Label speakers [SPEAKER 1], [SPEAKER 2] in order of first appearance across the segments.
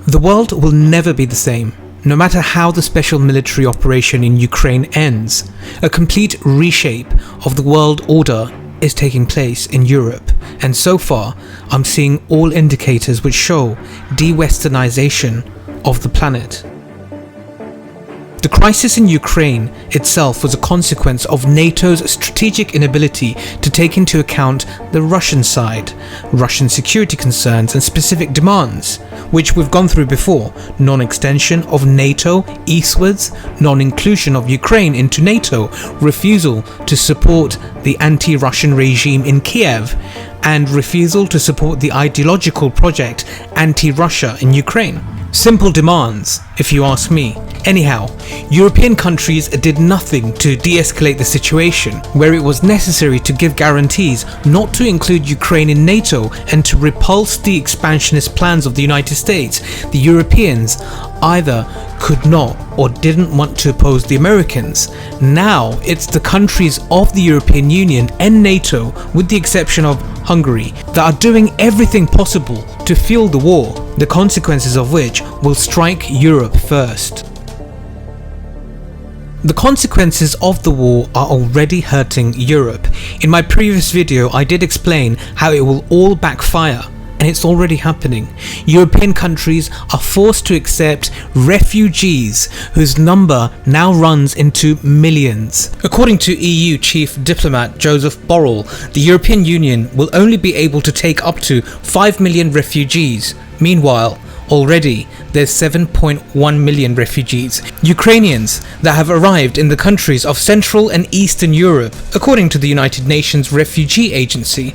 [SPEAKER 1] The world will never be the same, no matter how the special military operation in Ukraine ends. A complete reshape of the world order is taking place in Europe, and so far I'm seeing all indicators which show de-westernization of the planet. The crisis in Ukraine itself was a consequence of NATO's strategic inability to take into account the Russian side, Russian security concerns and specific demands, which we've gone through before: non-extension of NATO eastwards, non-inclusion of Ukraine into NATO, refusal to support the anti-Russian regime in Kiev, and refusal to support the ideological project anti-Russia in Ukraine. Simple demands, if you ask me. Anyhow, European countries did nothing to de-escalate the situation, where it was necessary to give guarantees not to include Ukraine in NATO and to repulse the expansionist plans of the United States. The Europeans either could not or didn't want to oppose the Americans. Now it's the countries of the European Union and NATO, with the exception of Hungary, that are doing everything possible to fuel the war, the consequences of which will strike Europe first. The consequences of the war are already hurting Europe. In my previous video I did explain how it will all backfire, and it's already happening. European countries are forced to accept refugees whose number now runs into millions. According to EU Chief Diplomat Joseph Borrell, the European Union will only be able to take up to 5 million refugees. Meanwhile, already there's 7.1 million refugees, Ukrainians, that have arrived in the countries of Central and Eastern Europe, according to the United Nations Refugee Agency.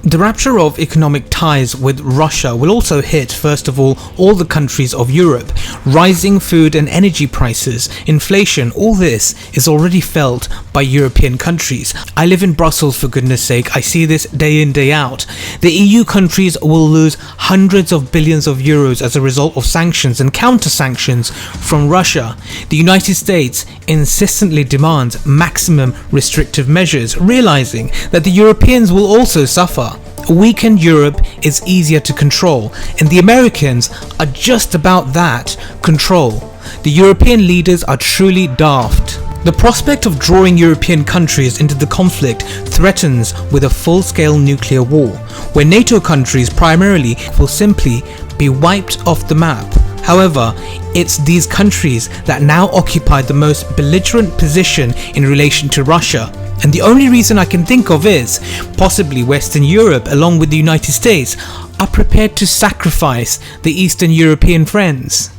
[SPEAKER 1] The rupture of economic ties with Russia will also hit, first of all the countries of Europe. Rising food and energy prices, inflation, all this is already felt by European countries. I live in Brussels, for goodness sake, I see this day in, day out. The EU countries will lose hundreds of billions of euros as a result of sanctions and counter-sanctions from Russia. The United States insistently demands maximum restrictive measures, realizing that the Europeans will also suffer. A weakened Europe is easier to control, and the Americans are just about that, control. The European leaders are truly daft. The prospect of drawing European countries into the conflict threatens with a full-scale nuclear war, where NATO countries primarily will simply be wiped off the map. However, it's these countries that now occupy the most belligerent position in relation to Russia. And the only reason I can think of is, possibly Western Europe along with the United States are prepared to sacrifice the Eastern European friends.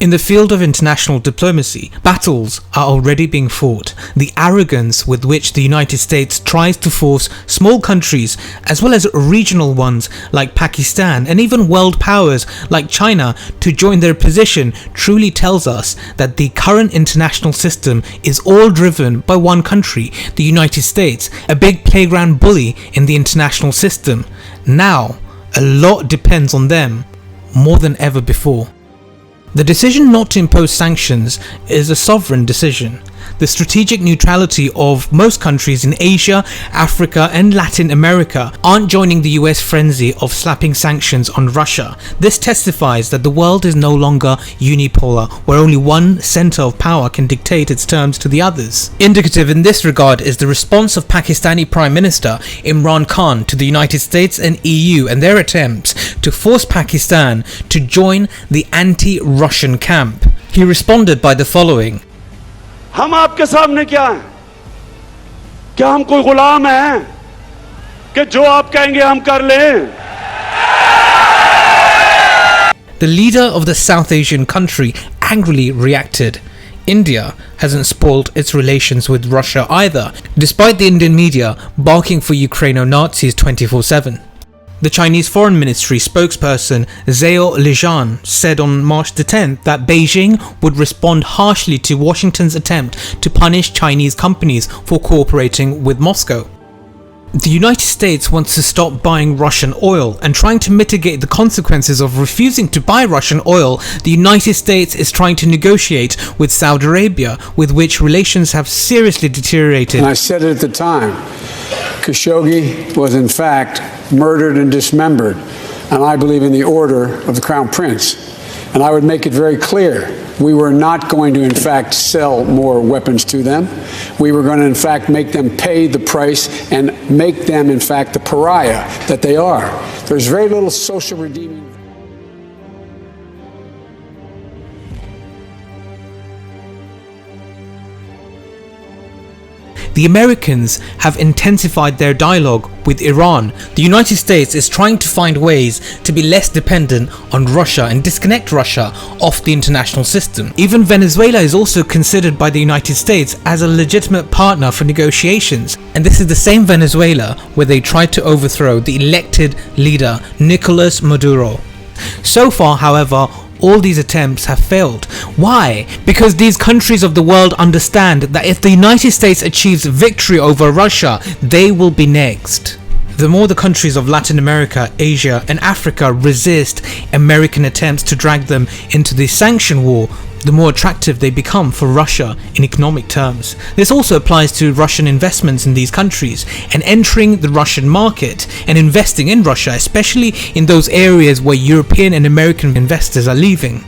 [SPEAKER 1] In the field of international diplomacy, battles are already being fought. The arrogance with which the United States tries to force small countries, as well as regional ones like Pakistan and even world powers like China to join their position, truly tells us that the current international system is all driven by one country, the United States, a big playground bully in the international system. Now, a lot depends on them, more than ever before. The decision not to impose sanctions is a sovereign decision. The strategic neutrality of most countries in Asia, Africa and Latin America aren't joining the US frenzy of slapping sanctions on Russia. This testifies that the world is no longer unipolar, where only one center of power can dictate its terms to the others. Indicative in this regard is the response of Pakistani Prime Minister Imran Khan to the United States and EU and their attempts to force Pakistan to join the anti-Russian camp. He responded by the following:
[SPEAKER 2] हम आपके सामने क्या हैं? क्या हम कोई गुलाम हैं कि जो आप कहेंगे हम कर लें?
[SPEAKER 1] The leader of the South Asian country angrily reacted. India hasn't spoiled its relations with Russia either, despite the Indian media barking for Ukraino-Nazis 24/7. The Chinese Foreign Ministry spokesperson Zhao Lijian said on March the 10th that Beijing would respond harshly to Washington's attempt to punish Chinese companies for cooperating with Moscow. The United States wants to stop buying Russian oil, and trying to mitigate the consequences of refusing to buy Russian oil, the United States is trying to negotiate with Saudi Arabia, with which relations have seriously deteriorated.
[SPEAKER 3] And I said it at the time, Khashoggi was in fact murdered and dismembered and I believe in the order of the Crown Prince. And I would make it very clear, we were not going to, in fact, sell more weapons to them. We were going to, in fact, make them pay the price and make them, in fact, the pariah that they are. There's very little social redeeming.
[SPEAKER 1] The Americans have intensified their dialogue with Iran. The United States is trying to find ways to be less dependent on Russia and disconnect Russia off the international system. Even Venezuela is also considered by the United States as a legitimate partner for negotiations. And this is the same Venezuela where they tried to overthrow the elected leader Nicolas Maduro. So far, however, all these attempts have failed. Why? Because these countries of the world understand that if the United States achieves victory over Russia, they will be next. The more the countries of Latin America, Asia and Africa resist American attempts to drag them into the sanction war, the more attractive they become for Russia in economic terms. This also applies to Russian investments in these countries and entering the Russian market and investing in Russia, especially in those areas where European and American investors are leaving.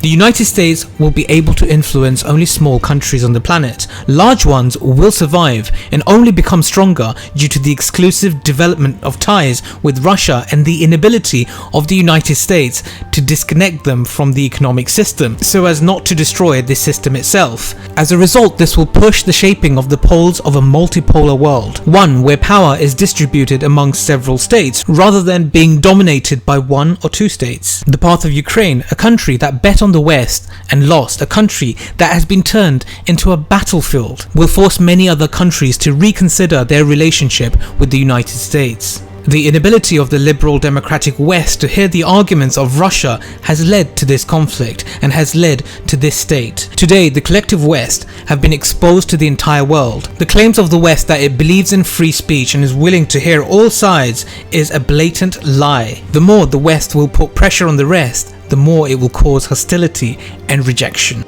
[SPEAKER 1] The United States will be able to influence only small countries on the planet. Large ones will survive and only become stronger due to the exclusive development of ties with Russia and the inability of the United States to disconnect them from the economic system so as not to destroy the system itself. As a result, this will push the shaping of the poles of a multipolar world, one where power is distributed among several states rather than being dominated by one or two states. The path of Ukraine, a country that bet on the West and lost, a country that has been turned into a battlefield, will force many other countries to reconsider their relationship with the United States. The inability of the liberal democratic West to hear the arguments of Russia has led to this conflict and has led to this state. Today, the collective West have been exposed to the entire world. The claims of the West that it believes in free speech and is willing to hear all sides is a blatant lie. The more the West will put pressure on the rest, the more it will cause hostility and rejection.